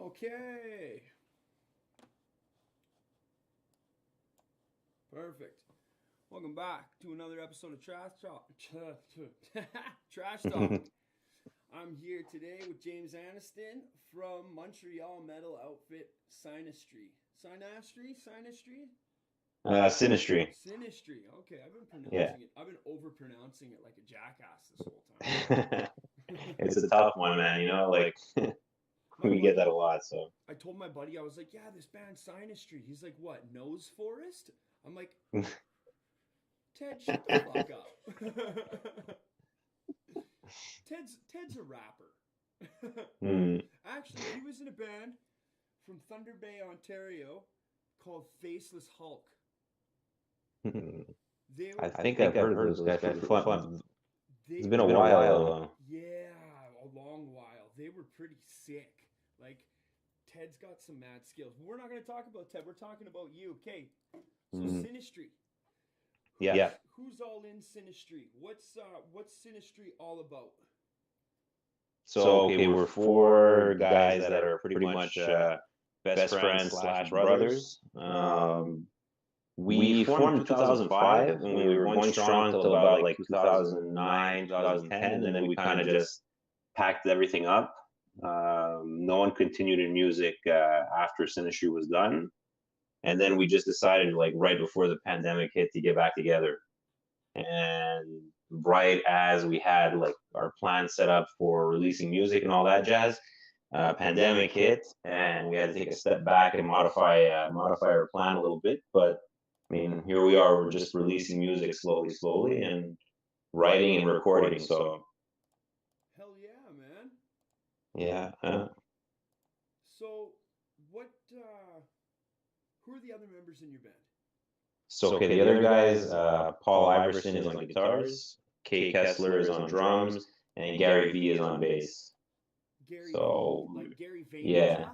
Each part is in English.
Okay. Perfect. Welcome back to another episode of Trash Talk. Trash Talk. I'm here today with James Aniston from Montreal metal outfit SYNASTRY. SYNASTRY? SYNASTRY. SYNASTRY. Okay, I've been pronouncing Yeah. it. I've been over-pronouncing it like a jackass this whole time. It's a tough one, man. Like we get that a lot. So I told my buddy, I was like, yeah, this band SYNASTRY. He's like, what, Nose Forest? I'm like, Ted, shut the fuck up. Ted's a rapper. Actually, he was in a band from Thunder Bay, Ontario called Faceless Hulk. I think I've heard of those guys before. It's been a while. Yeah, a long while. They were pretty sick. Like, Ted's got some mad skills. But we're not going to talk about Ted. We're talking about you. Okay, so SYNASTRY. Yeah. Who's all in SYNASTRY? What's SYNASTRY all about? So okay, we're four guys that are pretty much best friends / brothers. We formed in 2005, and we were going strong until about like 2009, 2010, and then we kind of just packed everything up. No one continued in music after SYNASTRY was done. And then we just decided, like, right before the pandemic hit, to get back together. And right as we had, like, our plan set up for releasing music and all that jazz, pandemic hit, and we had to take a step back and modify our plan a little bit. But I mean, here we are. We're just releasing music slowly, and writing and recording. So hell yeah, man. Yeah. So what? Who are the other members in your band? So okay, the other guys, Paul Iverson is on guitars, Kay Kessler is on drums, and Gary V is on bass. Gary So V, like Gary Vaynerchuk? Yeah.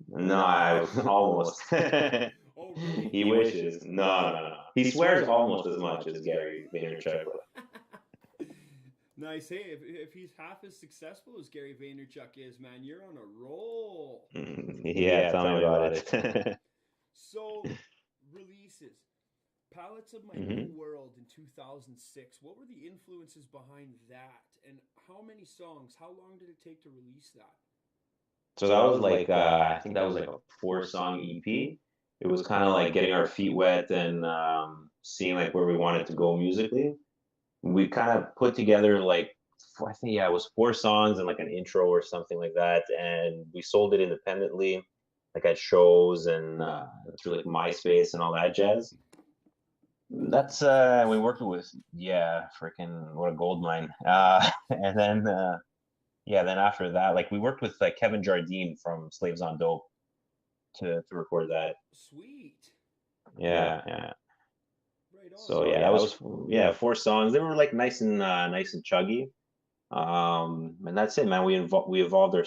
No, I almost. Oh, really? He wishes. No. He swears almost as much as Gary Vaynerchuk. Nice. Hey, if he's half as successful as Gary Vaynerchuk is, man, you're on a roll. Yeah, tell me about it. So, releases. Palettes of My New World in 2006. What were the influences behind that? And how many songs? How long did it take to release that? So that was like, I think that was like a 4-song EP. It was kind of like getting our feet wet and seeing like where we wanted to go musically. We kind of put together like, I think, yeah, it was 4 songs and like an intro or something like that. And we sold it independently, like at shows and through like MySpace and all that jazz. That's we worked with, yeah, freaking what a gold mine. And then then after that, like, we worked with like Kevin Jardine from Slaves on Dope to record that. Sweet. Yeah. Right on. So yeah, that was 4 songs. They were like nice and chuggy. And that's it, man. We evolved our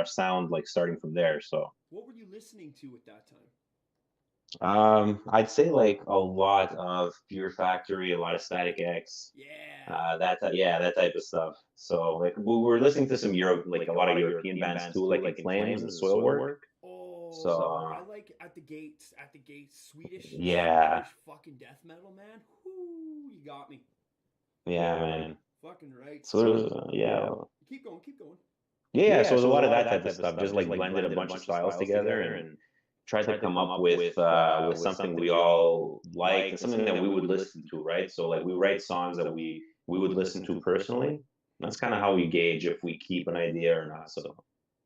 sound, like, starting from there. So what were you listening to at that time? I'd say like a lot of Fear Factory, a lot of Static X. Yeah. That type of stuff. So like we were listening to some like a lot of European bands too, like In Flames and Soilwork. Oh, So I like At the Gates, Swedish fucking death metal, man. Whoo, you got me. Yeah, man. Fucking right. So there's Keep going. Yeah, so there's a lot of that type of stuff. Just like blended a bunch of styles together and tried to come up with something we all liked and something that we would listen to, right? So like we write songs that we would listen to personally. That's kind of how we gauge if we keep an idea or not. So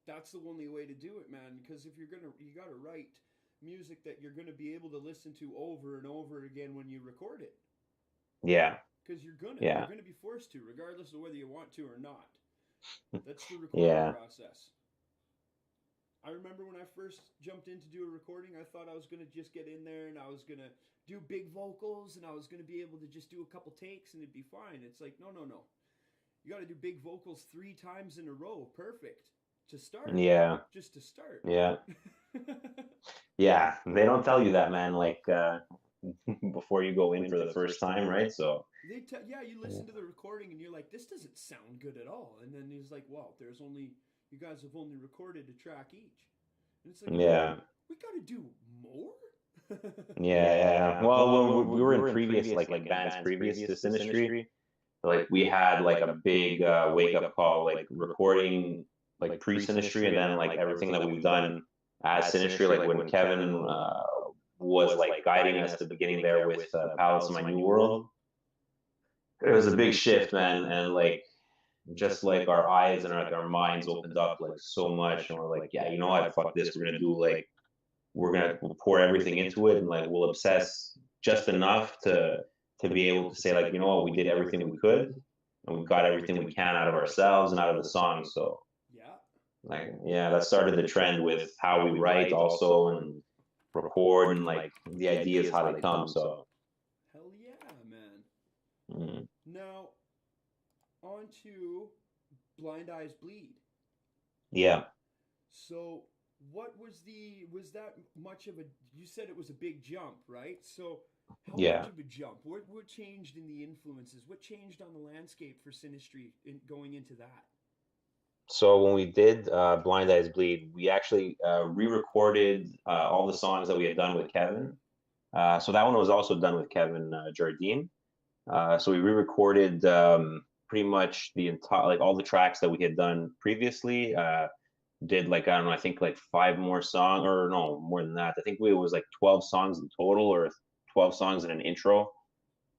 that's the only way to do it, man. Because if you gotta write music that you're gonna be able to listen to over and over again when you record it. Yeah. Because you're gonna be forced to, regardless of whether you want to or not. That's the recording process. I remember when I first jumped in to do a recording, I thought I was gonna just get in there and I was gonna do big vocals and I was gonna be able to just do a couple takes and it'd be fine. It's like no. You got to do big vocals 3 times in a row. Perfect. To start. Yeah. Just to start. Yeah. Yeah. They don't tell you that, man. Like before you go in for the first time, right? So you listen to the recording and you're like, this doesn't sound good at all. And then he's like, well, you guys have only recorded a track each. And it's like, Yeah. we got to do more. Yeah. Well, when we were in previous like bands previous to Synastry, like we had like a big wake up call, like recording like pre Synastry, and then like everything that we've done as Synastry. Like when Kevin was like guiding us at the beginning there with Palace of My New World, it was a big shift, man, and like just like our eyes and like our minds opened up like so much, and we're like, yeah, you know what, fuck this, we're gonna do like we'll pour everything into it, and like we'll obsess just enough to be able to say like, you know what, we did everything we could, and we got everything we can out of ourselves and out of the song. So Yeah. like, yeah, that started the trend with how we write also and record, and like the ideas how they come. So Hell yeah, man. mm. Now, on to Blind Eyes Bleed. Yeah. So, what was that much of a, you said it was a big jump, right? So, how much of a jump? What changed in the influences? What changed on the landscape for Synastry going into that? So when we did Blind Eyes Bleed, we actually re-recorded all the songs that we had done with Kevin. So that one was also done with Kevin Jardine. So we re-recorded pretty much the entire, like all the tracks that we had done previously. Did like, I don't know, I think like 5 more songs, or no, more than that. I think it was like 12 songs in total, or 12 songs in an intro.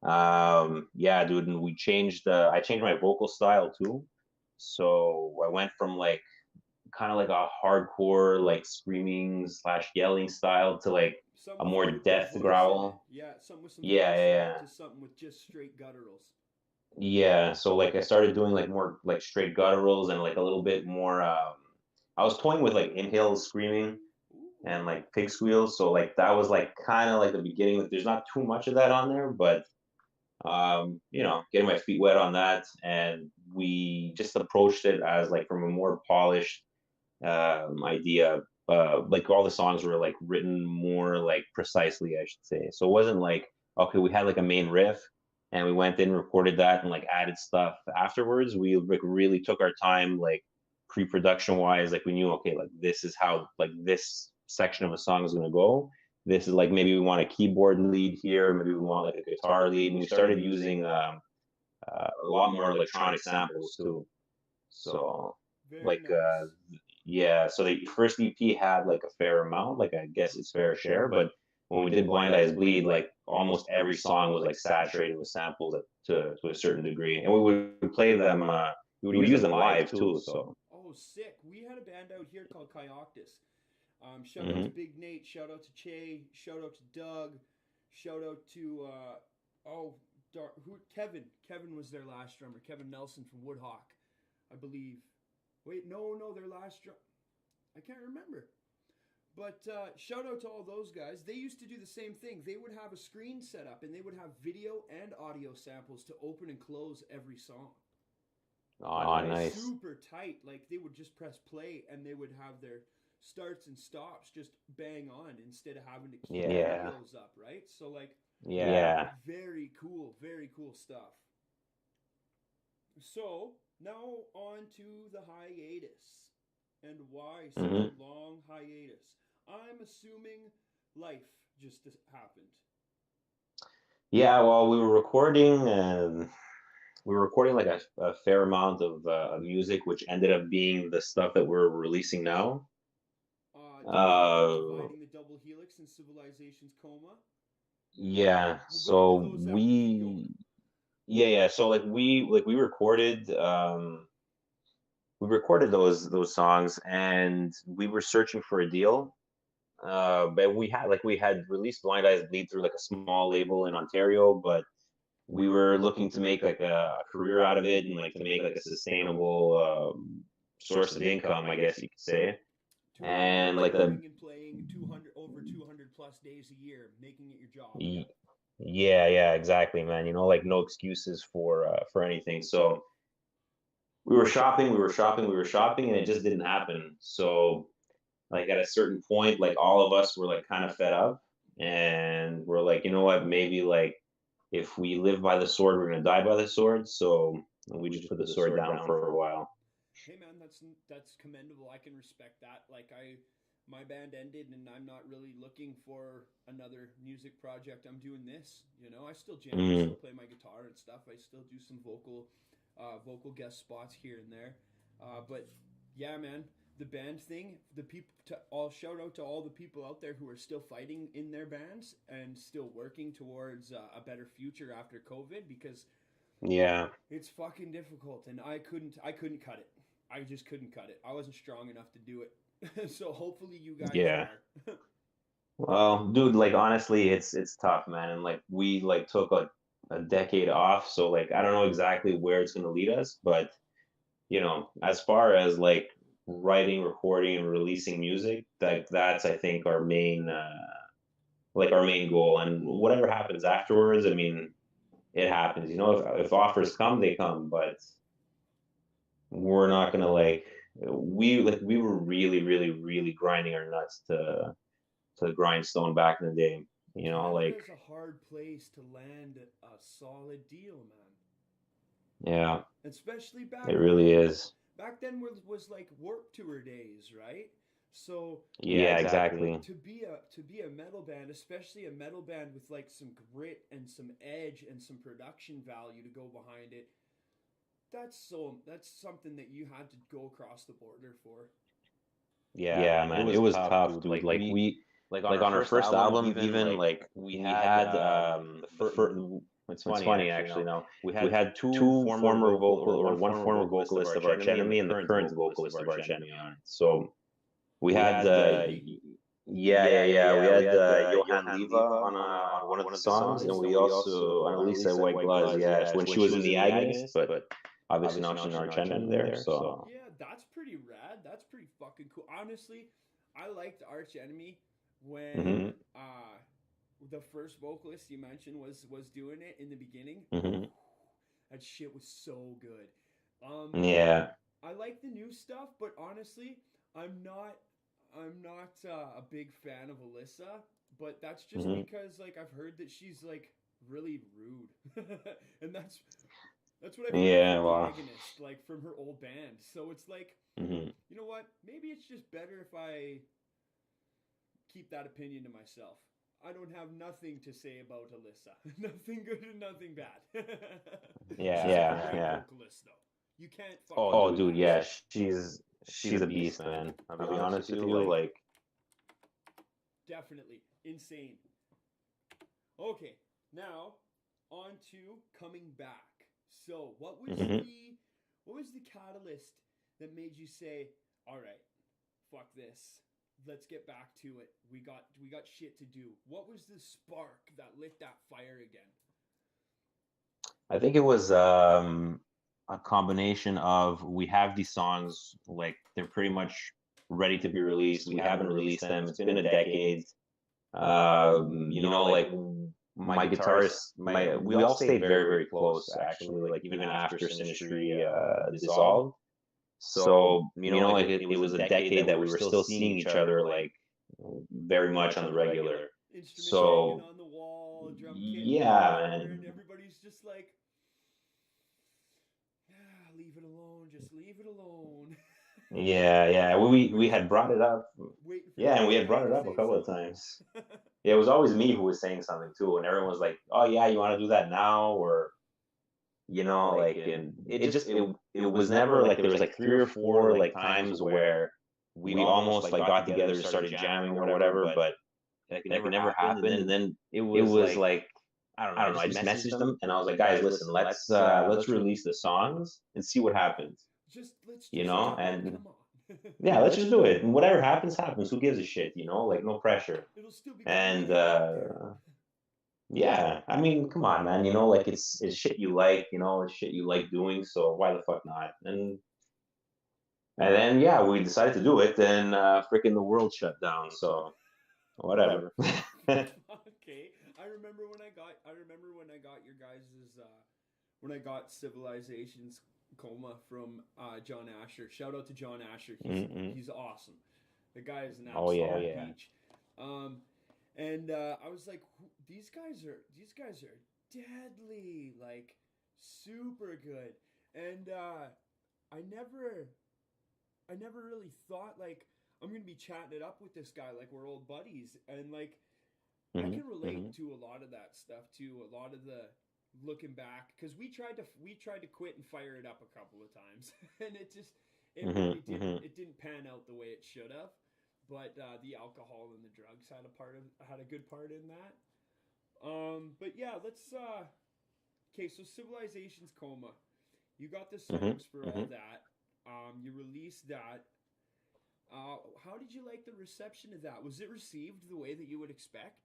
Yeah, dude, and I changed my vocal style too. So I went from like kind of like a hardcore like screaming slash yelling style to like Some a with more the death voice in it. growl. Yeah, some with some Yeah, voice yeah, in yeah. it to something with just straight gutturals. Yeah, so like I started doing like more like straight gutturals and like a little bit more I was toying with like inhale screaming Ooh. and like pig squeals. So like that was like kind of like the beginning. Like there's not too much of that on there, but getting my feet wet on that, and we just approached it as like from a more polished idea. Like all the songs were like written more like precisely, I should say. So it wasn't like, okay, we had like a main riff and we went in, recorded that, and like added stuff afterwards. We like really took our time, like pre-production wise. Like we knew, okay, like this is how like this section of a song is gonna go. This is like, maybe we want a keyboard lead here, maybe we want like a guitar lead, and we started using a lot more electronic samples too. So Very like nice. yeah, so the first EP had like a fair amount, like I guess it's fair share, but when we did Blind Eyes Bleed, like almost every song was like saturated with samples to a certain degree, and we would play them, we would use them live too. So Oh, sick. We had a band out here called Kayoctus. Shout out to hmm Big Nate. Shout out to Che. Shout out to Doug. Shout out to Kevin. Kevin was their last drummer. Kevin Nelson from Woodhawk, I believe. Wait, no, their last drum. I can't remember. But shout out to all those guys. They used to do the same thing. They would have a screen set up and they would have video and audio samples to open and close every song. oh, nice. Super tight. Like they would just press play and they would have their starts and stops just bang on instead of having to keep Yeah, videos up, right? So like yeah. very cool stuff. So now on to the hiatus and why such hmm a long hiatus. I'm assuming life just happened. Yeah, well, we were recording like a fair amount of music, which ended up being the stuff that we're releasing now. Uh, Dividing the double helix in civilization's coma. yeah, We'll go into so those after. Keep going. yeah, so like we recorded those songs, and we were searching for a deal. But we had released Blind Eyes Bleed through like a small label in Ontario, but we were looking to make like a career out of it, and like to make like a sustainable source of income, I guess you could say. And like the Touring and playing 200 over 200 plus days a year, making it your job. Yeah. y- yeah, exactly, man. Like no excuses for anything. So we were shopping, and it just didn't happen. So like at a certain point, like all of us were like kind of fed up, and we're like, you know what, maybe like if we live by the sword, we're gonna die by the sword. So we just put the sword down for a while. Hey man, that's commendable. I can respect that. Like my band ended and I'm not really looking for another music project, I'm doing this. You know, I still jam, I still play my guitar and stuff. I still do some vocal guest spots here and there. But yeah, man, the band thing, the people, all shout out to all the people out there who are still fighting in their bands and still working towards a better future after COVID, because Yeah. it's fucking difficult, and I couldn't cut it. I just couldn't cut it. I wasn't strong enough to do it. So hopefully you guys Yeah. are. Well, dude, like honestly, it's tough, man. And like we like took like a decade off, so like I don't know exactly where it's gonna lead us, but as far as like writing, recording, and releasing music, that's I think our main like our main goal. And whatever happens afterwards, I mean, it happens. If offers come, they come, but we're not gonna we were really, really, really grinding our nuts to the grindstone back in the day. Like Canada's a hard place to land a solid deal, man. yeah, Especially it back really then. is. Back then was like Warped Tour days, right? So Yeah, exactly. to be a metal band, especially a metal band with like some grit and some edge and some production value to go behind it, that's something that you had to go across the border for. Yeah, man, it was tough, dude. Like on our first album, even like we had the first. It's funny actually. Now we had one former vocalist of Arch Enemy and the current vocalist of Arch Enemy on it. So we had we had Johan Leva on one of the songs, and we also Annalisa White Glass, yeah, when she was in the Agonist, but obviously now she's in Arch Enemy there. So Yeah, that's pretty rad. That's pretty fucking cool. Honestly, I liked Arch Enemy when hmm the first vocalist you mentioned was doing it in the beginning. hmm That shit was so good. yeah. I like the new stuff, but honestly, I'm not a big fan of Alyssa. But that's just hmm because like I've heard that she's like really rude, and that's what I've heard Yeah, from the well, Agonist, like from her old band. So it's like, hmm you know what? Maybe it's just better if I keep that opinion to myself. I don't have nothing to say about Alyssa. Nothing good and nothing bad. She's a yeah, great yeah. vocalist, though. You can't fucking Oh, go dude, past yeah, it. she's a beast, man. I'll be honest with you, like, Definitely insane. Okay, now on to coming back. So, hmm what was the catalyst that made you say, "All right, fuck this. Let's get back to it. We got shit to do." What was the spark that lit that fire again? I think it was a combination of we have these songs, like they're pretty much ready to be released. We haven't released them. It's been a decade. Like my guitarist, my we all stayed very, very close actually, like even after Sinistry dissolved. So, like it was a decade that we were still seeing each other like very much on the regular. Instruments hanging So, on the wall, drum kit, yeah, whatever, and man. everybody's just like, "Ah, leave it alone. Just leave it alone." Yeah. We Everybody's had brought it up. waiting for Yeah, the and we other had guy brought it to up a say couple of something. times. Yeah, it was always me who was saying something too, and everyone was like, "Oh yeah, you want to do that now?" Or like, and it was never like there was like three or four like times where we almost like got together and started jamming or whatever, but like it never happened. And then it was like I don't know. I just messaged them and I was like, "Guys, listen, let's release the songs and see what happens." Let's just do it. And Come on. yeah, let's just do it. And whatever happens, happens. Who gives a shit? Like no pressure. It'll still be cool when And we get there. yeah, I mean, come on, man. Like it's shit you like. It's shit you like doing. So why the fuck not? And then yeah, we decided to do it. Then freaking the world shut down. So whatever. Okay. I remember when I got your guys's when I got Civilization's Coma from John Asher. Shout out to John Asher. He's Mm-mm. he's awesome. The guy is an Oh absolute yeah. peach. Um, and I was like, these guys are deadly, like super good. And I never really thought like I'm gonna be chatting it up with this guy like we're old buddies, and like I Mm-hmm. can relate Mm-hmm. to a lot of that stuff too. A lot of the looking back, because we tried to quit and fire it up a couple of times, and it really Mm-hmm. Mm-hmm. didn't pan out the way it should have. But the alcohol and the drugs had a good part in that. But yeah, let's. Okay, so Civilization's Coma. You got the Mm-hmm. songs for Mm-hmm. all that. You released that. How did you like the reception of that? Was it received the way that you would expect?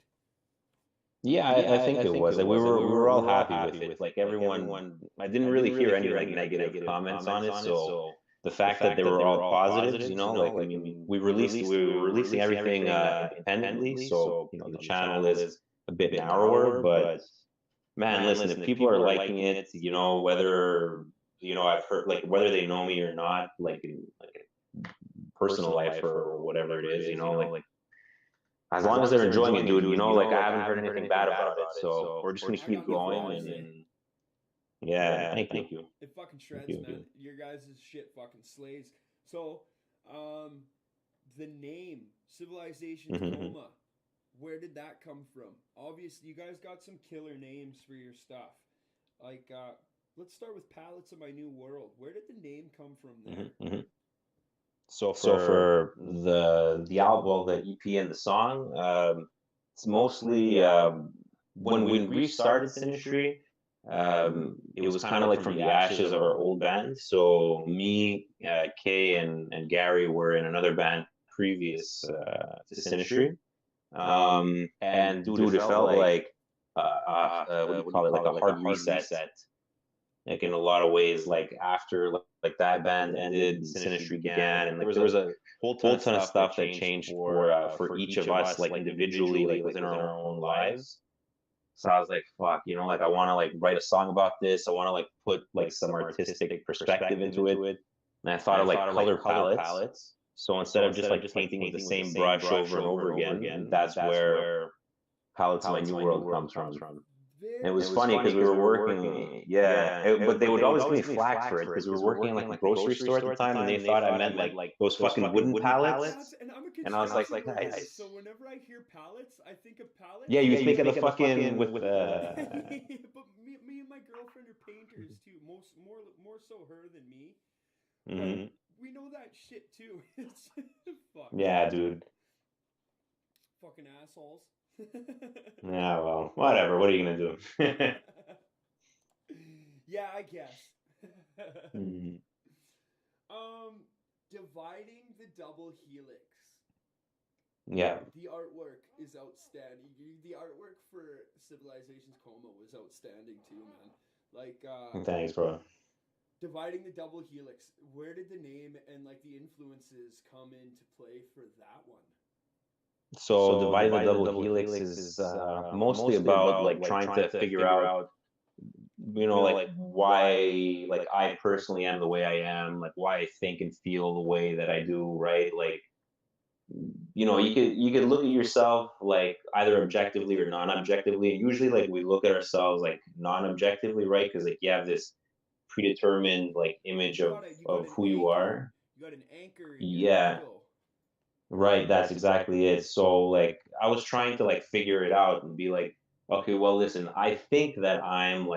Yeah, I think it was. Like, we were all happy with it. Like everyone, I didn't really hear any like negative comments on it. So the fact that they were all positives, like I mean, we were releasing everything independently. So the channel is a bit narrower, but man, listen, if people are liking it, whether I've heard like whether they know me or not, like in like personal life or whatever it is, like as long as they're enjoying it, dude, like I haven't heard anything bad about it. So we're just gonna keep going and yeah, thank you. It fucking Thank shreds, you. man. Your guys' shit fucking slays. So, the name Civilization's Mhm. Coma, where did that come from? Obviously, you guys got some killer names for your stuff. Like, let's start with Pallets of My New World. Where did the name come from there? Mhm. So for the album, well, the EP and the song, it's mostly when we restarted Sinistry, it was kind of like from the ashes of our old band. So me, Kay, and Gary were in another band previous to Sinistry. And dude, it felt like what do you call it? Like a hard reset. Like in a lot of ways, like after like that band ended, Sinistry began, and like there was a whole ton of stuff that changed for each of us, like individually, like within our own lives. So I was like, fuck, like I want to like write a song about this. I want to like put like some artistic perspective into it. And I thought of like color palettes. So instead of just like painting with the same brush over and over again, that's where Palettes of My New World comes from. And it was funny because we were working, but they would always give me flack for it because we were working in like a grocery store at the time, and they thought I meant like those fucking wooden pallets. And I'm a And I was like, construction worker, guys, so whenever I hear pallets, I think of pallets. yeah, you think of the fucking with But me and my girlfriend are painters too. More so her than me. Mhm. But we know that shit too. It's fuck. Yeah, dude. Fucking assholes. Yeah, well, whatever. What are you gonna do? Yeah, I guess. Mhm. Dividing the double helix. Yeah. The artwork is outstanding. The artwork for Civilization's Coma was outstanding too, man. Like, Thanks, bro. Dividing the double helix. Where did the name and like the influences come into play for that one? So dividing the double helix is mostly about like trying to figure out, like why like I personally am the way I am, like why I think and feel the way that I do, right? Like, you could look at yourself like either objectively or non-objectively. And usually like we look at ourselves like non-objectively, right? Because like you have this predetermined like image You of got an who you anchor. are. You got an anchor in your Yeah. ego. Right, that's exactly it. So like I was trying to like figure it out and be like, okay, well listen, I think that I'm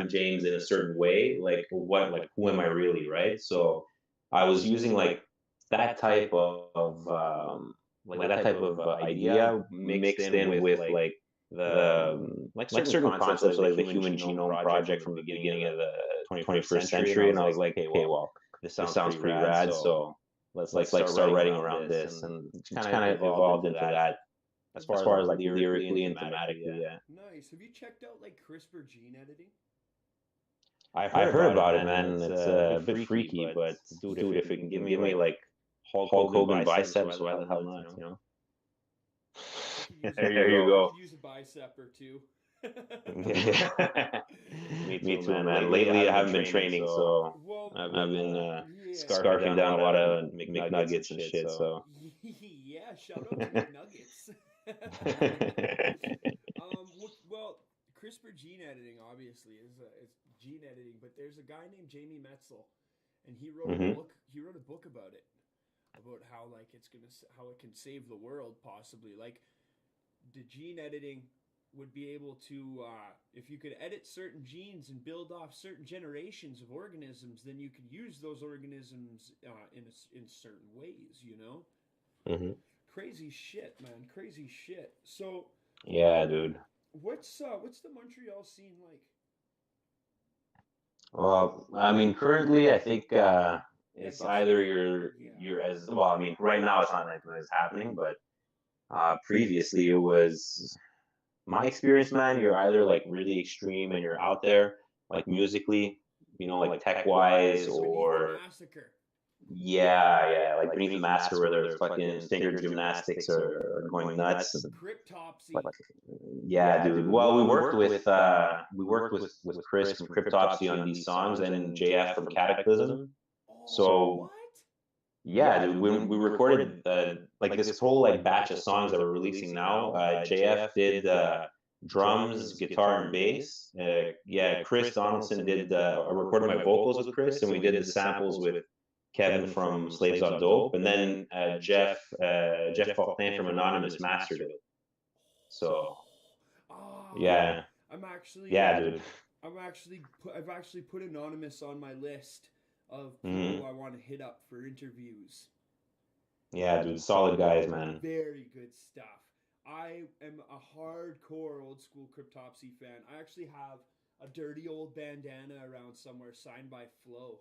James in a certain way, like who am I really, right? So I was using like that type of that type of idea mixed in with like like certain concepts like the Human Genome Project from the beginning of the 21st century, and I was like, okay, well, this sounds pretty rad, so let's like start writing around this, and it's kind of evolved into that as far as like lyrically and thematically. Yeah, Nice. Have you checked out like CRISPR gene editing? I've heard about it, man. It's a bit freaky, but dude, if it can give me like Hulk Hogan biceps, why the hell not? There you go. Could use a bicep or two. Me too, man. Lately, I haven't been training, so I've been scarfing down a lot of McNuggets and shit. So yeah, shout out to McNuggets. Well, CRISPR gene editing obviously is gene editing, but there's a guy named Jamie Metzel, and he wrote a book. He wrote a book about it. about how like how it can save the world possibly. Like the gene editing would be able to, if you could edit certain genes and build off certain generations of organisms, then you could use those organisms in certain ways. You know, Hmm. crazy shit, man, crazy shit. So Yeah, dude. what's the Montreal scene like? Well, I mean, currently, I think Yeah, it's just either yeah. you're as well. I mean, right now it's not like it's happening, but previously it was my experience, man. You're either like really extreme and you're out there, like musically, like tech wise, Like beneath the or massacre. yeah, like Beneath the Master, where they're fucking finger gymnastics or going nuts. Cryptopsy. Like, yeah, dude. Well, we worked with Chris from Cryptopsy on these songs and JF from Cataclysm. Oh, So what? yeah, dude, when we recorded like this whole like batch of songs that we're releasing now, JF did drums, guitar, and bass. Yeah, Chris Donaldson did. I recorded my vocals with Chris, and we did the samples with Kevin from Slaves Got Dope, and then Jeff Faulkner from Anonymous mastered it. So Ah, yeah, I'm actually, yeah, dude. I've actually put Anonymous on my list of Hmm. people I want to hit up for interviews. Yeah, dude. Solid guys, man. Very good stuff. I am a hardcore old school Cryptopsy fan. I actually have a dirty old bandana around somewhere signed by Flo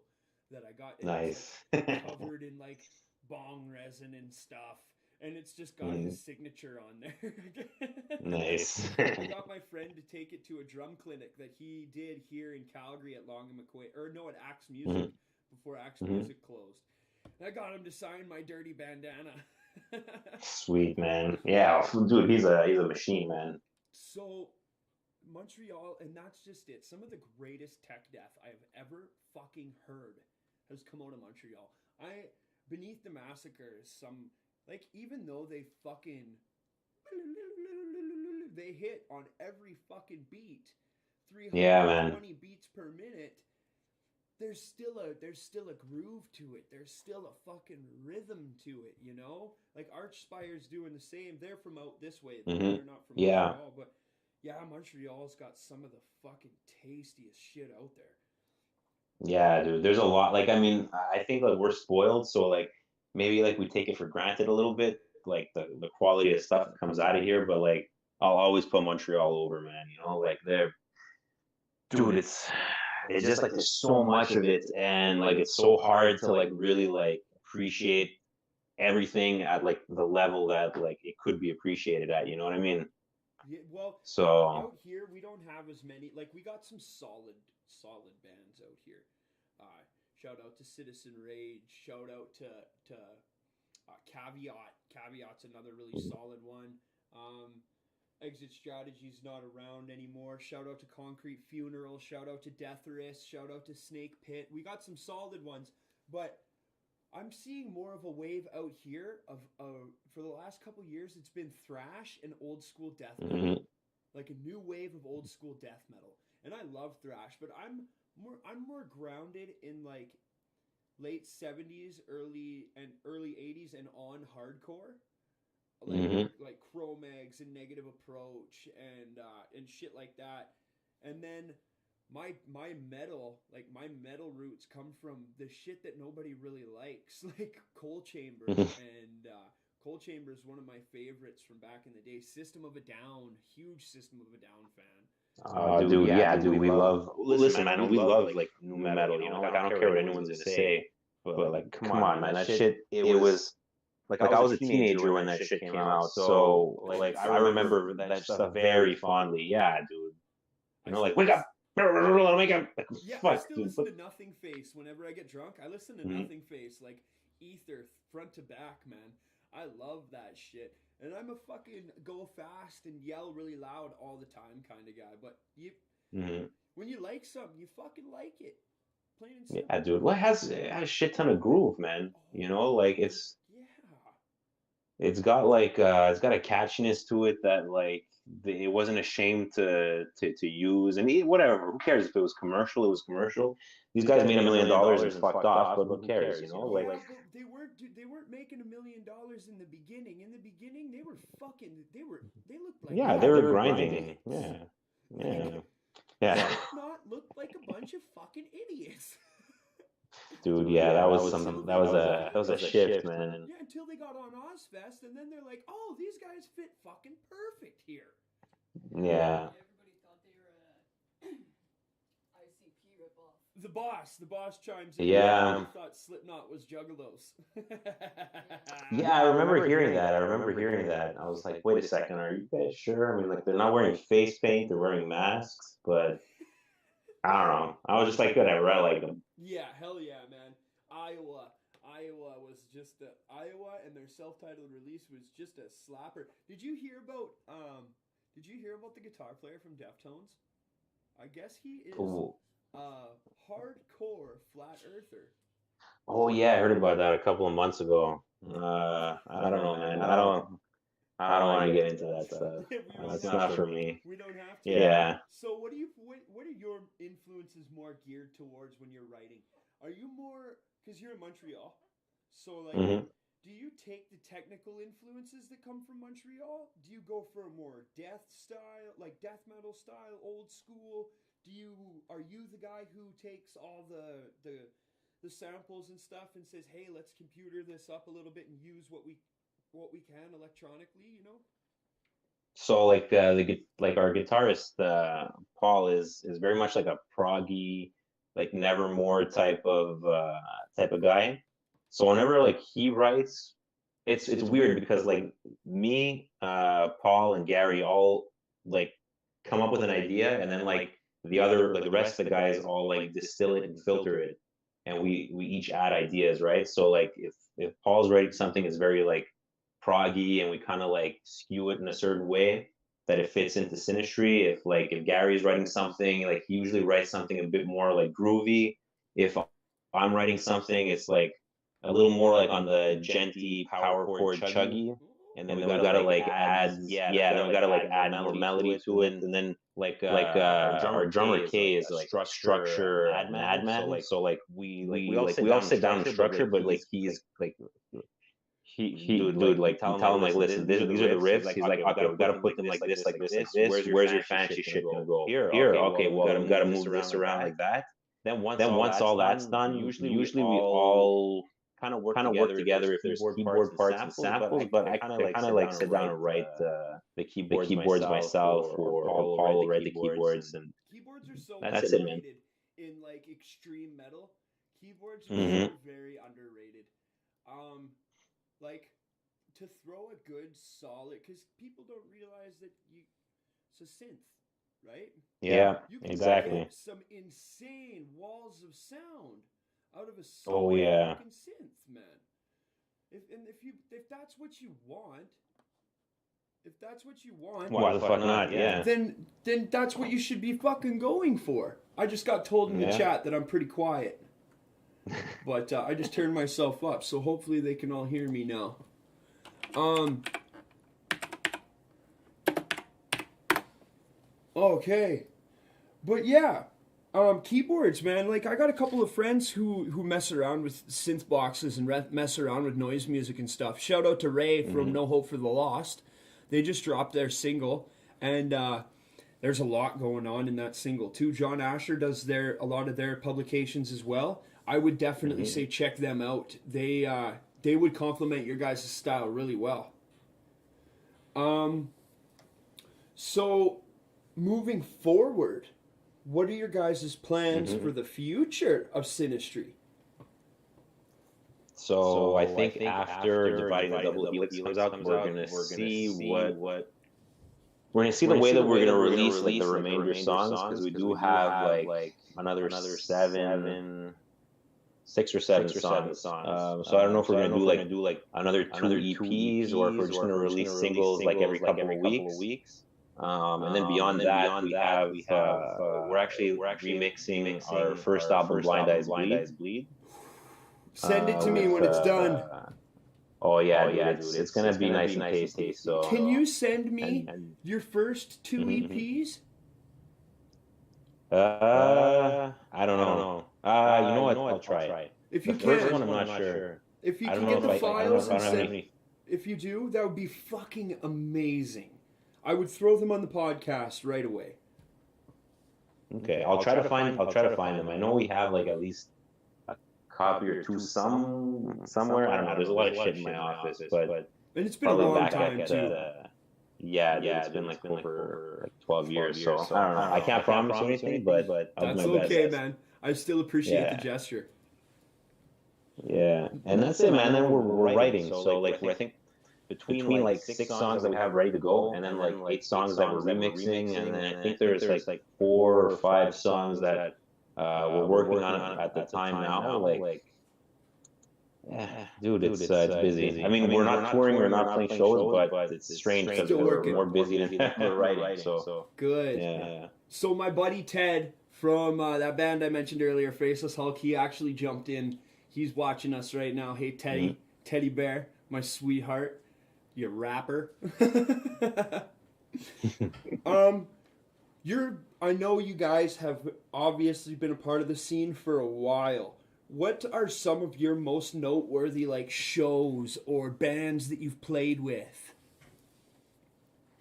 that I got, and it's Nice. like covered in like bong resin and stuff, and it's just got Mm, his signature on there. nice. I got my friend to take it to a drum clinic that he did here in Calgary at Long and McQuaid, or no, at Axe Music Hmm. before Axe Hmm. Music closed. And I got him to sign my dirty bandana. Sweet, man. Yeah, dude, he's a machine, man. So Montreal, and that's just it. Some of the greatest tech death I've ever fucking heard has come out of Montreal. Beneath the Massacre is some, like, even though they fucking they hit on every fucking beat, Yeah, man. 320 beats per minute. There's still a groove to it. There's still a fucking rhythm to it, you know? Like Archspire's doing the same. They're from out this way though. Hmm. They're not from Yeah. Montreal, but yeah, Montreal's got some of the fucking tastiest shit out there. Yeah, dude. There's a lot. Like, I mean, I think like we're spoiled, so like maybe like we take it for granted a little bit, like the quality of stuff that comes out of here. But like, I'll always put Montreal over, man. Like they're, dude. It's just like there's so much of it, and like it's so hard to like really like appreciate everything at like the level that like it could be appreciated at. You know what I mean? Yeah, well, So. out here we don't have as many. Like we got some solid bands out here. Uh, Shout out to Citizen Rage. Shout out to Caveat. Caveat's another really solid one. Exit Strategy's not around anymore. Shout out to Concrete Funeral. Shout out to Deatherist. Shout out to Snake Pit. We got some solid ones, but I'm seeing more of a wave out here of for the last couple years. It's been thrash and old school death metal, Mhm. like a new wave of old school death metal. And I love thrash, but I'm more grounded in like late 70s, early 80s and on hardcore, like Mhm. Chromex and Negative Approach and shit like that. And then my metal roots come from the shit that nobody really likes, like Coal Chamber. And Coal Chamber is one of my favorites from back in the day. System of a Down, huge System of a Down fan. Dude, yeah, dude, we love. Listen, man, we love like new metal. Like I don't care what anyone's gonna say, but like, come on, man, that shit. It was like I was a teenager when that shit came out, so like I remember that stuff very fondly. Yeah, dude. I Like still wake listen. up, wake up. Like Yeah, I fuck, still dude. listen to Nothing Face whenever I get drunk. I listen to Mhm. Nothing Face, like Ether, front to back, man. I love that shit. And I'm a fucking go fast and yell really loud all the time kind of guy. But Mhm. when you like something, you fucking like it. Plain and Yeah, simple. dude. Well, it has a shit ton of groove, man. Oh, Like dude, it's yeah. it's got like it's got a catchiness to it that like it wasn't ashamed to use, and whatever, who cares if it was commercial, it was commercial. These guys made $1 million and fucked off, but who cares, you know? Like, yeah, but they weren't making $1 million in the beginning. In the beginning, they looked like yeah, they were grinding. Yeah, yeah, yeah. Slipknot looked like a bunch of fucking idiots. Dude, yeah, that was a shift, man. Yeah, until they got on Ozfest, and then they're like, oh, these guys fit fucking perfect here. Yeah. Everybody thought they were a ICP ripoff. The boss chimes in. Yeah. I thought Slipknot was Juggalos. Yeah, I remember hearing that. I was like, wait a second, are you guys sure? I mean, like, they're not wearing face paint, they're wearing masks, but I don't know. I was just like, good, I like them. Yeah, hell yeah, man. Iowa was just Iowa, and their self-titled release was just a slapper. Did you hear about the guitar player from Deftones? I guess he is hardcore flat earther. Oh yeah, I heard about that a couple of months ago. I don't know, man. I don't want to get into that stuff. It's not for me. We don't have to. Yeah. So what are your influences more geared towards when you're writing? Are you more, because you're in Montreal, so like, do you take the technical influences that come from Montreal? Do you go for a more death style, like death metal style, old school? Are you the guy who takes all the samples and stuff and says, hey, let's computer this up a little bit and use what we can electronically, you know? So like our guitarist Paul is very much like a proggy, like Nevermore type of guy. So whenever like he writes, it's weird because like me, Paul, and Gary all like come up with an idea, and then like the rest of the guys all like distill it and filter it, and we each add ideas, right? So like if Paul's writing something is very like proggy, and we kind of like skew it in a certain way that it fits into Synastry. If Gary's writing something, like he usually writes something a bit more like groovy. If I'm writing something, it's like a little more like on the genty power chord chuggy, and then we gotta like add melody to it, and then our drummer K is like structure madman. So like we all sit down and structure, but like he's like dude, like tell him like, listen, these are the riffs. He's like, okay, we gotta put them like this. Where's your fancy shit gonna go? Here. Okay, well, we gotta move this around like that. Then once all that's done, usually we all kind of work together if there's keyboard parts and samples. But I kind of like sit down and write the keyboards myself, or Paul will write the keyboards, and keyboards are so that's it, man. In like extreme metal, keyboards are so very underrated. Like, to throw a good solid, because people don't realize that it's a synth, right? Yeah, you can exactly. Get some insane walls of sound out of a fucking synth, man. If that's what you want, why the fuck not? Yeah. Then that's what you should be fucking going for. I just got told in the chat that I'm pretty quiet. But I just turned myself up, so hopefully they can all hear me now. Okay. But yeah, keyboards, man. Like, I got a couple of friends who mess around with synth boxes and mess around with noise music and stuff. Shout out to Ray from No Hope for the Lost. They just dropped their single, and there's a lot going on in that single too. John Asher does a lot of their publications as well. I would definitely say check them out. They would complement your guys' style really well. So moving forward, what are your guys' plans for the future of Synastry? So I think after Dividing the Double Helix comes out, we're gonna see what we're gonna see the way that we're gonna release like the remainder songs, because we do have like another 6 or 7 songs. So I don't know if we're gonna do like another 2 EPs, or if we're just gonna release singles like every couple of weeks. And then beyond that, we're actually remixing our first album, Blind Eyes Bleed. Send it to me when it's done. Oh yeah, dude, it's gonna be nice and tasty. So Can you send me your first 2 EPs? I don't know. You know what? I'll try it. If you The can, first one, I'm not sure. if you I don't can know get the if I files don't and have send, any. if you do, that would be fucking amazing. I would throw them on the podcast right away. Okay, I'll try to find them. I know we have like at least a copy or two somewhere. I don't know. There's a lot of shit in my office, but And it's been a long time too. Yeah, dude, it's been like over like 12 years. So I don't know. I can't promise you anything, but I'll do That's my best. okay, man. I still appreciate the gesture. Yeah, and that's it, man. Then we're writing. So like I think between like 6 songs that we have ready to go, and then like 8 songs that we're remixing, and then I think there's like 4 or 5 songs that we're working on at the time now. Like, yeah, dude, it's busy. I mean, we're not touring, we're not playing shows, but it's strange because we're more busy than ever writing. So good. Yeah. So my buddy Ted from that band I mentioned earlier, Faceless Hulk, he actually jumped in. He's watching us right now. Hey, Teddy, Teddy Bear, my sweetheart, you rapper. I know you guys have obviously been a part of the scene for a while. What are some of your most noteworthy like shows or bands that you've played with?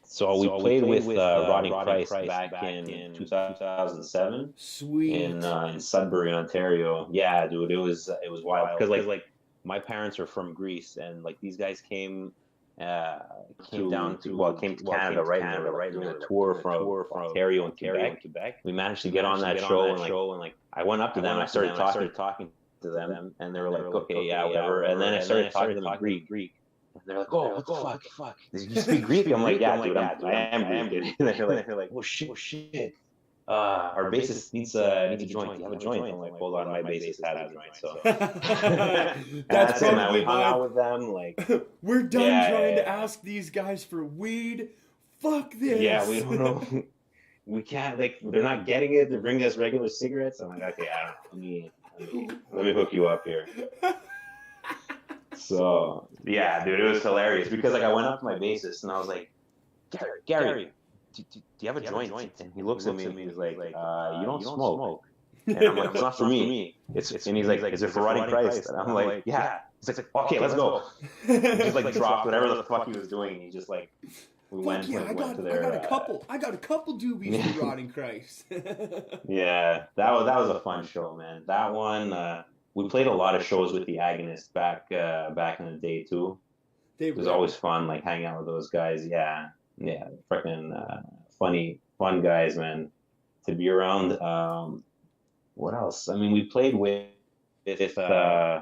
So we played with Rotting Christ back in 2007. Sweet. In Sudbury, Ontario. Yeah, dude, it was wild because like my parents are from Greece, and like these guys came down to Canada, right? Doing a tour from Ontario and Quebec. We managed to get on that show, and like I went up to them, I started talking to them, and they were like, okay, yeah, whatever. And then I started talking to them in Greek. And they're like, oh, what the fuck? Did you speak Greek? I'm like, yeah, dude, I am Greek. And they're like, oh shit. Our bassist needs a joint. Do you have a joint? I'm like, hold on, my bassist has a joint. So that's it, man. We hung out with them. Like, we're done trying to ask these guys for weed. Fuck this. Yeah, we don't know. We can't. Like, they're not getting it. They're bringing us regular cigarettes. I'm like, okay, I don't know. Let me hook you up here. So yeah, dude, it was hilarious because like I went up to my bassist and I was like, Gary, do you have a joint? And he looks at me and he's like, you don't smoke. And I'm like, it's not for me. And he's like, is it for Rotting Christ? And I'm like, yeah. He's like, okay, let's go. He just like dropped whatever the fuck he was doing. He just like, we went to their. I got a couple doobies for Rotting Christ. Yeah, that was a fun show, man. That one. We played a lot of shows with the Agonist back in the day too. It was always fun, like hanging out with those guys. Yeah, freaking fun guys, man, to be around. What else? I mean, we played with. We didn't play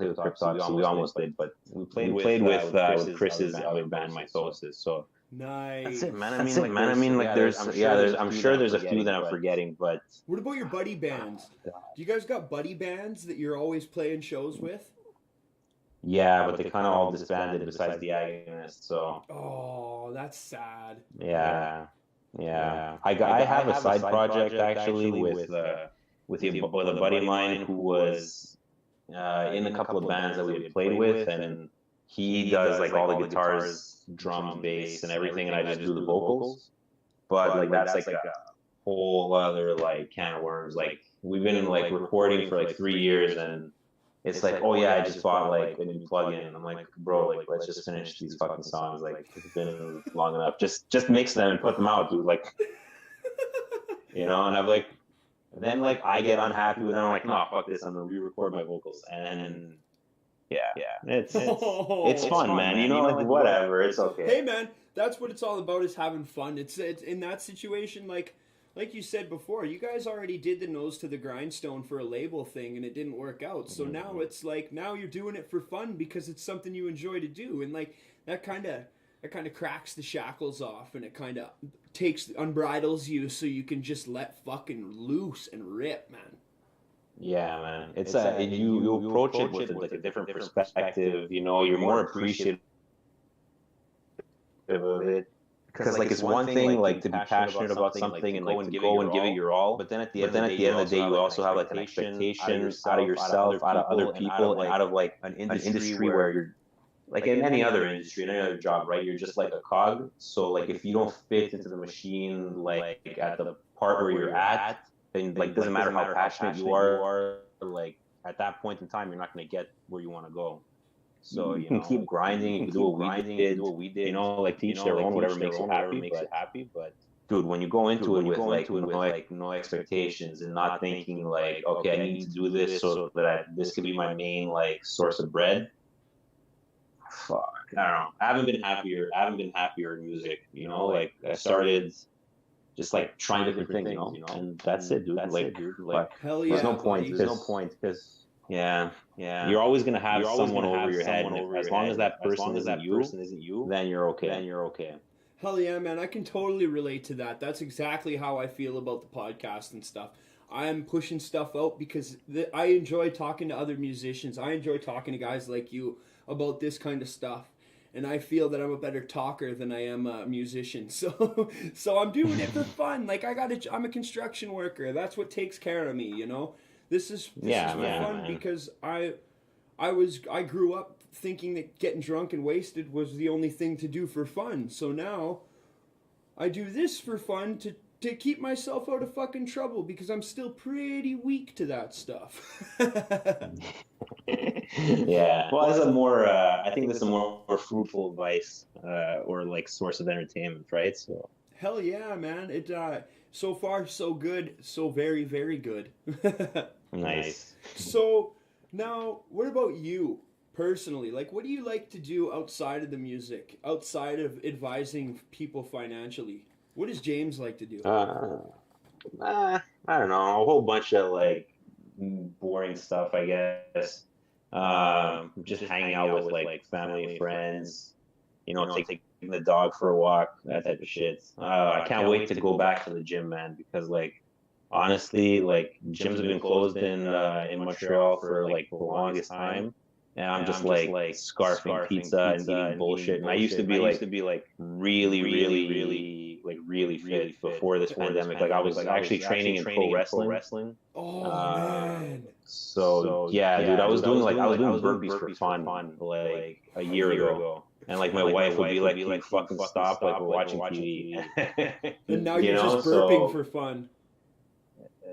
with Cryptox. We almost did, but we played with Chris's other band, Mitosis. So. Nice. That's it, man. I mean, like, there's I'm sure there's a few that I'm forgetting, but. What about your buddy bands? Do you guys got buddy bands that you're always playing shows with? Yeah, but they kind of all disbanded besides the Agonist, so. Oh, that's sad. Yeah. I have a side project actually with a buddy of mine who was in a couple of bands that we had played with, and he does like all the guitars, drums, bass, and everything, and I just do the vocals. But like that's like a whole other like can of worms. Like we've been like recording for like 3 years, and it's like, oh yeah, I just bought like a new plugin. I'm like, bro, like let's just finish these fucking songs. Like it's been long enough. Just mix them and put them out, dude. Like, you know. And I'm like, then like I get unhappy with them. I'm like, no, fuck this. I'm gonna re-record my vocals. And yeah, it's fun, man. You know, like whatever, it's okay. Hey, man, that's what it's all about, is having fun. It's in that situation, like you said before, you guys already did the nose to the grindstone for a label thing, and it didn't work out. So now it's like, now you're doing it for fun because it's something you enjoy to do, and like that kind of cracks the shackles off, and it kind of unbridles you, so you can just let fucking loose and rip, man. Yeah, man. It's you approach it with like a different perspective. You know, you're more appreciative of it because like it's one thing like to be passionate about something and like to go and give it your all, but then at the end of the day you also have like an expectation out of yourself, out of other people, and out of like an industry where you're like in any other industry, in any other job, right? You're just like a cog. So like if you don't fit into the machine like at the part where you're at, then like doesn't matter how passionate you are, like at that point in time you're not going to get where you want to go. So you can keep grinding, you can do what we did, you know, like teach their own, whatever makes you happy. But dude, when you go into it with like no expectations and not thinking like, okay, I need to do this so that this could be my main like source of bread. Fuck, I don't know. I haven't been happier in music, you know. Like I started just like trying different things, you know, and that's it, dude. Like hell yeah, there's no point because yeah, you're always gonna have someone over your head, and as long as that person isn't you, then you're okay. Hell yeah, man. I can totally relate to that. That's exactly how I feel about the podcast and stuff. I'm pushing stuff out because I enjoy talking to other musicians. I enjoy talking to guys like you about this kind of stuff. And I feel that I'm a better talker than I am a musician. So I'm doing it for fun. Like I'm a construction worker. That's what takes care of me, you know? This is for fun because I grew up thinking that getting drunk and wasted was the only thing to do for fun. So now I do this for fun to keep myself out of fucking trouble because I'm still pretty weak to that stuff. Yeah. Well, this is a more, I think this is a more fruitful advice or like source of entertainment, right? So. Hell yeah, man. It so far so good, so very, very good. Nice. So now, what about you personally? Like, what do you like to do outside of the music, outside of advising people financially? What does James like to do? I don't know, a whole bunch of like boring stuff, I guess. Just hanging out with like family and friends, you know, taking the dog for a walk, that type of shit. I can't wait to go back to the gym, man, because like honestly, like gyms have been closed in Montreal for like the longest time. And I'm just like scarfing pizza and eating bullshit. And I used to be like really fit before this pandemic. Like I was like actually training in pro wrestling. Oh man. So yeah, dude, I was doing burpees for fun like a year ago. And like my wife would be like, "You fucking stop! Like we're watching TV." And now you're just burping for fun.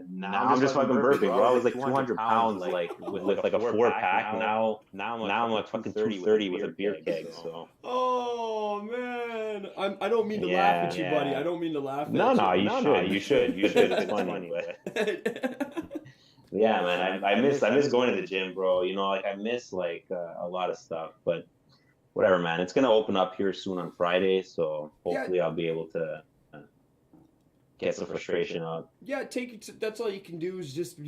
Now I'm just fucking burping, bro. I was like 200 pounds, like with like a 4-pack. Now I'm like fucking 230 with a beer keg. So. Oh man, I don't mean to laugh at you, buddy. I don't mean to laugh at you. No, you should. It's funny, but. Yeah, man, I miss going to the gym, bro. You know, like I miss like a lot of stuff, but whatever, man. It's gonna open up here soon on Friday, so hopefully I'll be able to. Get some frustration out. Yeah, that's all you can do is just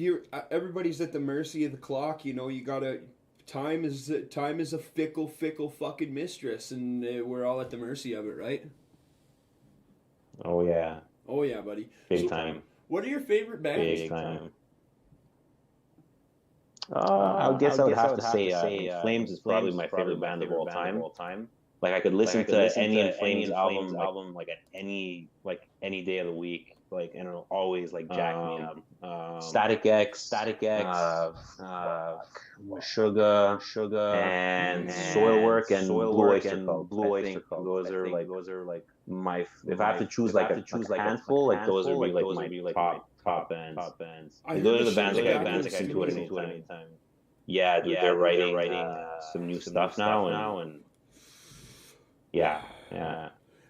everybody's at the mercy of the clock. You know, you gotta. Time is a fickle fucking mistress, and we're all at the mercy of it, right? Oh yeah, buddy. Big time. What are your favorite bands? Big time. I guess I would have to say Flames is probably my favorite band of all time. Like I could listen to any In Flames album like at any day of the week, like, and it'll always like jack me up. Static X, Sugar, and Soilwork and Blue Oyster Cult. Those are like my. If I have to choose like a handful, like those would be like my top bands. Those are the bands I can do at any time. Yeah, dude, they're writing some new stuff now and. Yeah.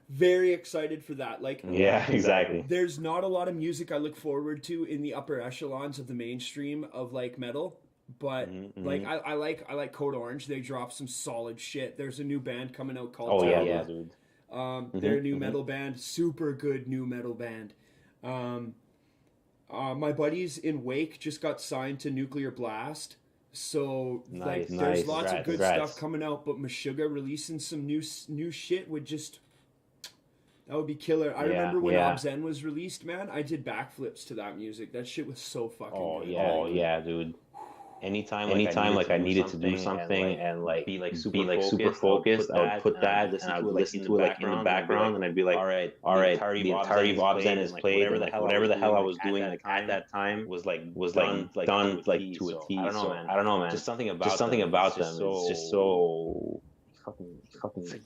Very excited for that. Like, yeah, exactly. There's not a lot of music I look forward to in the upper echelons of the mainstream of like metal, but like I like Code Orange. They drop some solid shit. There's a new band coming out called dude. They're a new metal band, super good new metal band. My buddies in Wake just got signed to Nuclear Blast. So there's lots of good stuff coming out, but Meshuggah releasing some new shit would that would be killer. I remember when Obscene was released, man. I did backflips to that music. That shit was so fucking good. Oh yeah, dude. anytime like I needed to do something and like be like super focused, I would put that and I would listen to it like in the background, and I'd be like, all right, the entirety of Obzen is played, and like whatever the hell I was doing like at that time was done like to a T. So I don't know, man. Just something about them. It's just so fucking. It's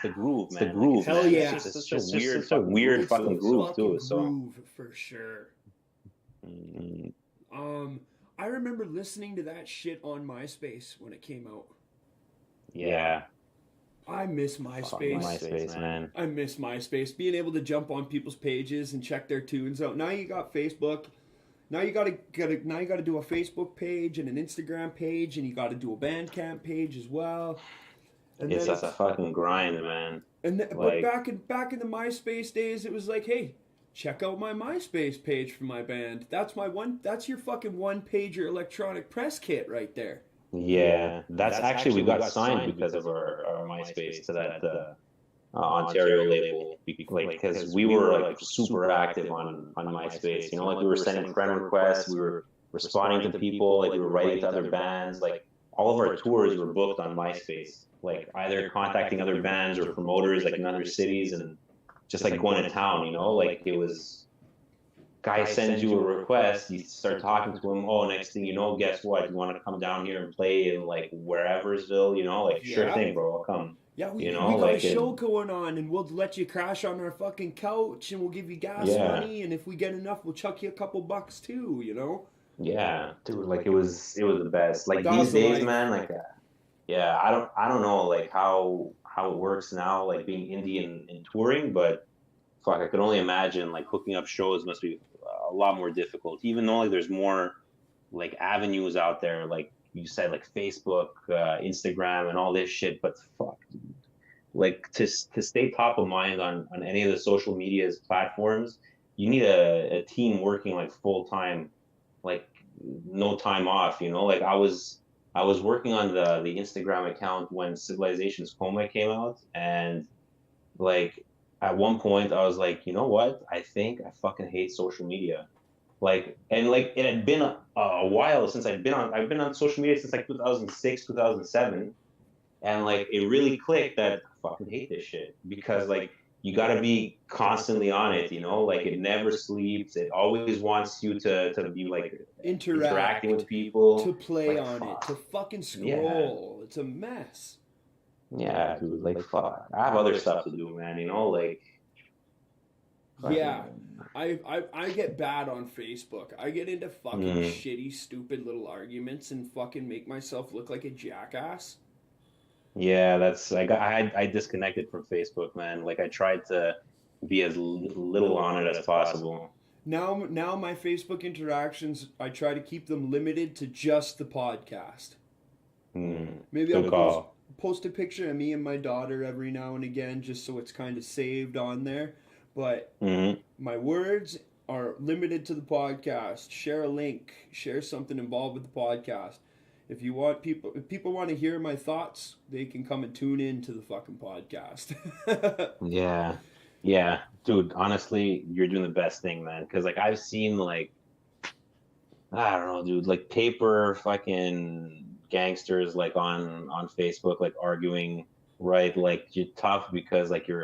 the groove, man. The groove. Hell yeah! It's such a weird fucking groove too. So groove for sure. I remember listening to that shit on MySpace when it came out. Yeah. I miss MySpace. MySpace, man. I miss MySpace. Being able to jump on people's pages and check their tunes out. Now you got Facebook. Now you gotta do a Facebook page and an Instagram page, and you gotta do a Bandcamp page as well. And it's a fucking grind, man. But back in the MySpace days, it was like, hey, check out my MySpace page for my band. That's your fucking one-pager electronic press kit right there. Yeah, that's actually we got signed because of our MySpace to that Ontario label, because we were like super active on MySpace. You know, like we were sending friend requests, we were responding to people, like we were writing to other bands. Like all of our tours were booked on MySpace. Like either contacting other bands or promoters like in other cities and just like going to town, you know, like it was, guy sends you a request, you start talking to him, oh, next thing you know, guess what, you want to come down here and play in like whereversville, you know, like sure thing, bro, I'll come. Yeah, we got a show going on, and we'll let you crash on our fucking couch, and we'll give you gas money, and if we get enough, we'll chuck you a couple bucks too, you know? Yeah, dude, like it was the best. Like these days, man, like yeah, I don't know like how it works now, like being indie and touring, but fuck, I could only imagine like hooking up shows must be a lot more difficult, even though like there's more like avenues out there, like you said, like Facebook, Instagram, and all this shit. But fuck, dude. Like to stay top of mind on any of the social media's platforms, you need a team working like full time, like no time off. You know, like I was working on the Instagram account when Civilization's Coma came out, and like at one point I was like, you know what? I think I fucking hate social media. Like, and like it had been a while since I've been on social media since like 2006, 2007. And like it really clicked that I fucking hate this shit, because like you got to be constantly on it, you know, like it never sleeps. It always wants you to be like interacting with people, to play like, on it, to fucking scroll. Yeah. It's a mess. Yeah, dude, like fuck. I have other stuff to do, man, you know, like. Yeah, I get bad on Facebook. I get into fucking shitty, stupid little arguments and fucking make myself look like a jackass. Yeah, that's like I disconnected from Facebook, man. Like I tried to be as little on it as possible. Now my Facebook interactions, I try to keep them limited to just the podcast. Maybe I'll post a picture of me and my daughter every now and again, just so it's kind of saved on there. But my words are limited to the podcast. Share a link, share something involved with the podcast. If people want to hear my thoughts, they can come and tune in to the fucking podcast. Yeah, dude. Honestly, you're doing the best thing, man. Because like I've seen like, I don't know, dude. Like paper fucking gangsters like on Facebook like arguing, right? Like you're tough because like you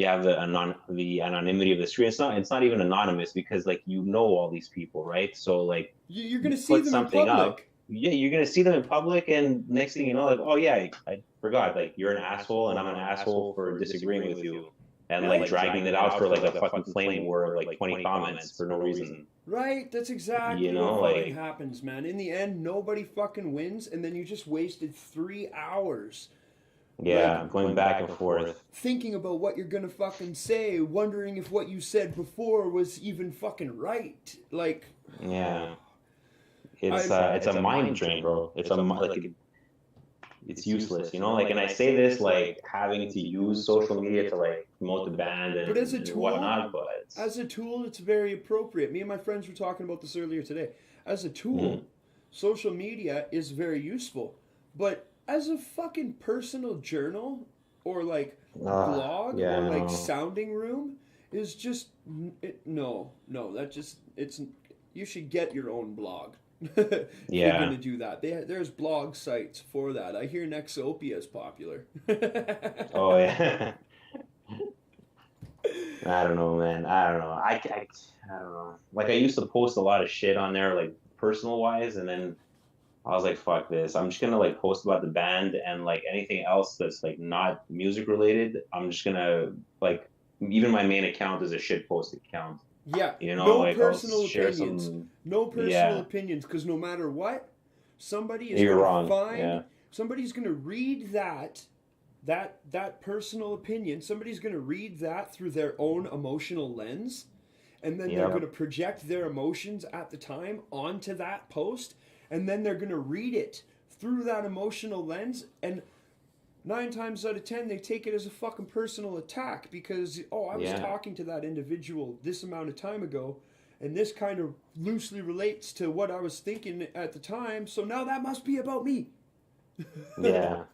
have the anonymity of the street. It's not even anonymous because like you know all these people, right? So like you're gonna see them in public. Yeah, you're gonna see them in public, and next thing you know, like, oh yeah, I forgot, like you're an asshole, and I'm an asshole for disagreeing with you, and like dragging it out for like a fucking flame war of like 20 comments for no reason. Right, that's exactly what fucking happens, man. In the end, nobody fucking wins, and then you just wasted 3 hours. Yeah, like, going back and forth. Thinking about what you're gonna fucking say, wondering if what you said before was even fucking right. Like, yeah. It's a mind drain, bro. It's useless, you know. Like, and I say this like having to use social media to like promote the band and, as a tool, whatnot. But as a tool, it's very appropriate. Me and my friends were talking about this earlier today. As a tool, social media is very useful. But as a fucking personal journal or like blog or like sounding room is just no. You should get your own blog. If Yeah. you're gonna do that, there's blog sites for that. I hear Nexopia is popular. Oh yeah. I don't know, man. I don't know. I don't know. Like I used to post a lot of shit on there, like personal wise, and then I was like, fuck this. I'm just gonna like post about the band and like anything else that's like not music related. I'm just gonna like even my main account is a shit post account. Yeah, You know, no like I'll personal share opinions. some. No personal Yeah, opinions, because no matter what, somebody is you're gonna wrong. find, Yeah, somebody's gonna read that personal opinion. Somebody's gonna read that through their own emotional lens, and then they're yeah, gonna project their emotions at the time onto that post, and then they're gonna read it through that emotional lens, and 9 times out of 10 they take it as a fucking personal attack because, oh, I was yeah, talking to that individual this amount of time ago and this kind of loosely relates to what I was thinking at the time, so now that must be about me. yeah.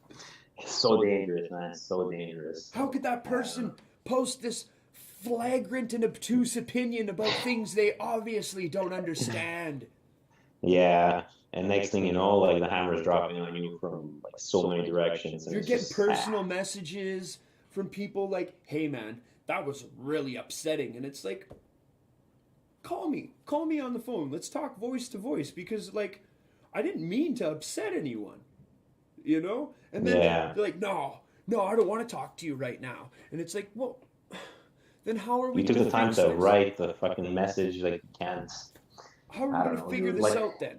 It's so dangerous, man. It's so dangerous. How could that person post this flagrant and obtuse opinion about things they obviously don't understand? Yeah. And next thing you know, like the hammer's dropping on you from like so many directions, and You're it's getting just personal messages from people like, hey man, that was really upsetting. And it's like, call me on the phone. Let's talk voice to voice, because like I didn't mean to upset anyone, you know? And then yeah, they're like, no, I don't want to talk to you right now. And it's like, well, then how are we you took gonna the time fix to this? write the fucking message, like you can't. How are I we don't gonna know, figure dude. this Like, out then?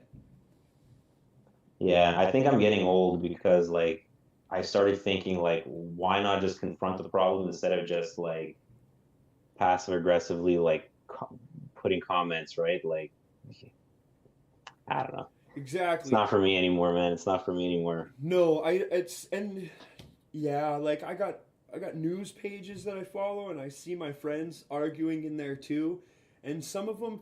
yeah, I think I'm getting old because like I started thinking like, why not just confront the problem instead of just like passive aggressively like putting comments, right? Like, I don't know. It's Exactly. not for me anymore, man. It's not for me anymore. No, and yeah, like I got news pages that I follow, and I see my friends arguing in there too, and some of them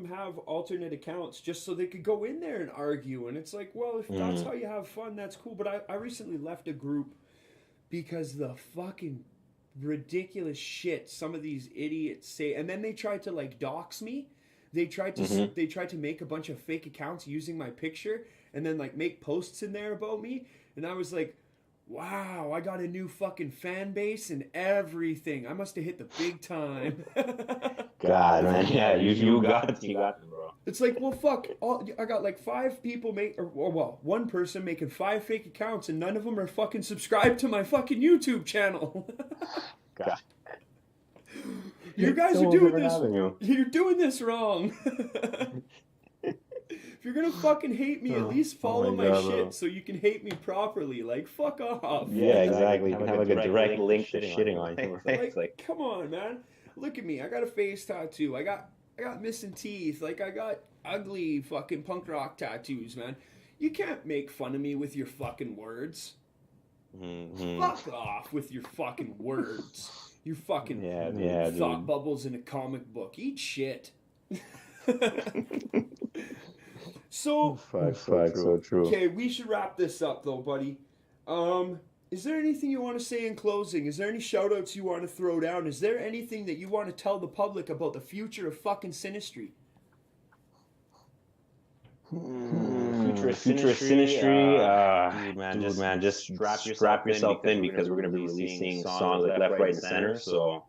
have alternate accounts just so they could go in there and argue, and it's like, well, if that's how you have fun, that's cool. But I recently left a group because the fucking ridiculous shit some of these idiots say, and then they tried to like dox me. They tried to make a bunch of fake accounts using my picture and then like make posts in there about me, and I was like, wow, I got a new fucking fan base and everything. I must have hit the big time. God, man, yeah, you got me, bro. It's like, well, fuck. I got like 5 people one person making 5 fake accounts, and none of them are fucking subscribed to my fucking YouTube channel. God. You guys No are one's doing ever this. having you. You're doing this wrong. If you're gonna fucking hate me, at least follow my God, shit bro. so you can hate me properly. Like, fuck off. Yeah, exactly. You can have like a direct link to shitting on you, right? Like, Like, come on, man. Look at me. I got a face tattoo. I got missing teeth. Like, I got ugly fucking punk rock tattoos, man. You can't make fun of me with your fucking words. Fuck off with your fucking words. You fucking thought dude. bubbles in a comic book. Eat shit. So, so true. okay, we should wrap this up though, buddy. Is there anything you want to say in closing? Is there any shout outs you want to throw down? Is there anything that you want to tell the public about the future of fucking SYNASTRY? Future of SYNASTRY, dude, man, just strap yourself in because we're gonna be releasing songs like left, right, and center. So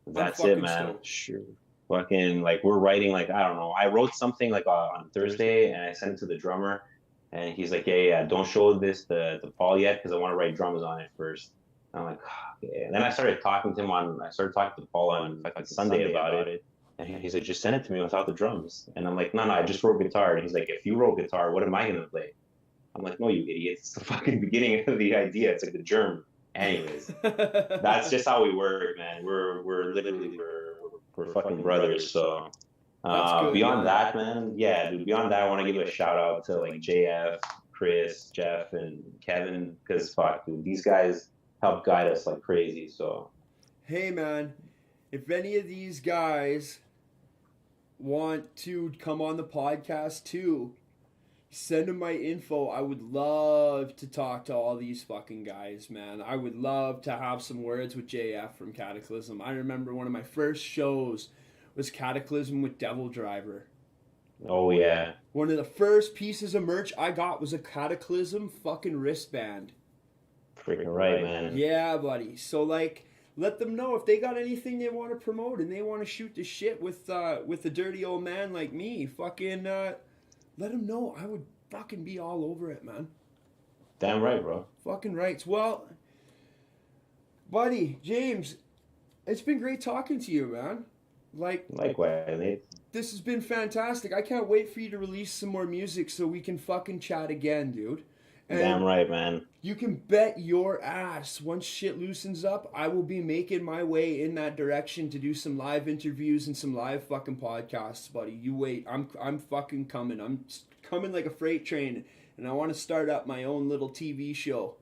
that's it, man. Stoked. Sure. Fucking like we're writing like I don't know. I wrote something like on Thursday and I sent it to the drummer, and he's like, yeah, don't show this to Paul yet because I want to write drums on it first. And I'm like, okay. And then I started talking to Paul on like Sunday about it. And he's like, just send it to me without the drums. And I'm like, no, I just wrote guitar. And he's like, if you wrote guitar, what am I going to play? I'm like, no, you idiot. It's the fucking beginning of the idea. It's like the germ. Anyways, that's just how we work, man. We're literally, we're fucking brothers. So beyond that, man, yeah, dude, beyond that, I want to give a shout out to like JF, Chris, Jeff, and Kevin. Because fuck, dude, these guys help guide us like crazy. So, hey, man, if any of these guys want to come on the podcast too, send them my info. I would love to talk to all these fucking guys, man. I would love to have some words with JF from Cataclysm. I remember one of my first shows was Cataclysm with Devil Driver. Oh yeah. One of the first pieces of merch I got was a Cataclysm fucking wristband. Freaking right, man. Yeah, buddy. So like, let them know if they got anything they want to promote and they want to shoot the shit with a dirty old man like me. Fucking let them know. I would fucking be all over it, man. Damn right, bro. Fucking rights. Well, buddy, James, it's been great talking to you, man. Likewise, Nate. This has been fantastic. I can't wait for you to release some more music so we can fucking chat again, dude. And damn right, man. you can bet your ass once shit loosens up, I will be making my way in that direction to do some live interviews and some live fucking podcasts, buddy. You wait. I'm fucking coming. I'm coming like a freight train, and I want to start up my own little TV show.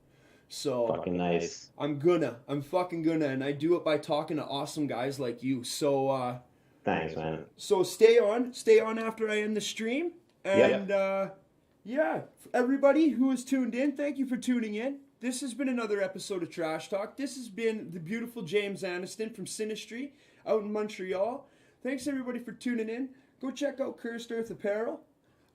So fucking nice. I'm fucking gonna, and I do it by talking to awesome guys like you. So thanks, man. So stay on after I end the stream, and yeah, everybody who has tuned in, thank you for tuning in. This has been another episode of Trash Talk. This has been the beautiful James Aniston from SYNASTRY out in Montreal. Thanks everybody for tuning in. Go check out Cursed Earth Apparel.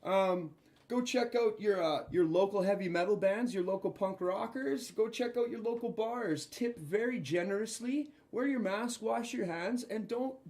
Go check out your local heavy metal bands, your local punk rockers. Go check out your local bars. Tip very generously. Wear your mask, wash your hands, and don't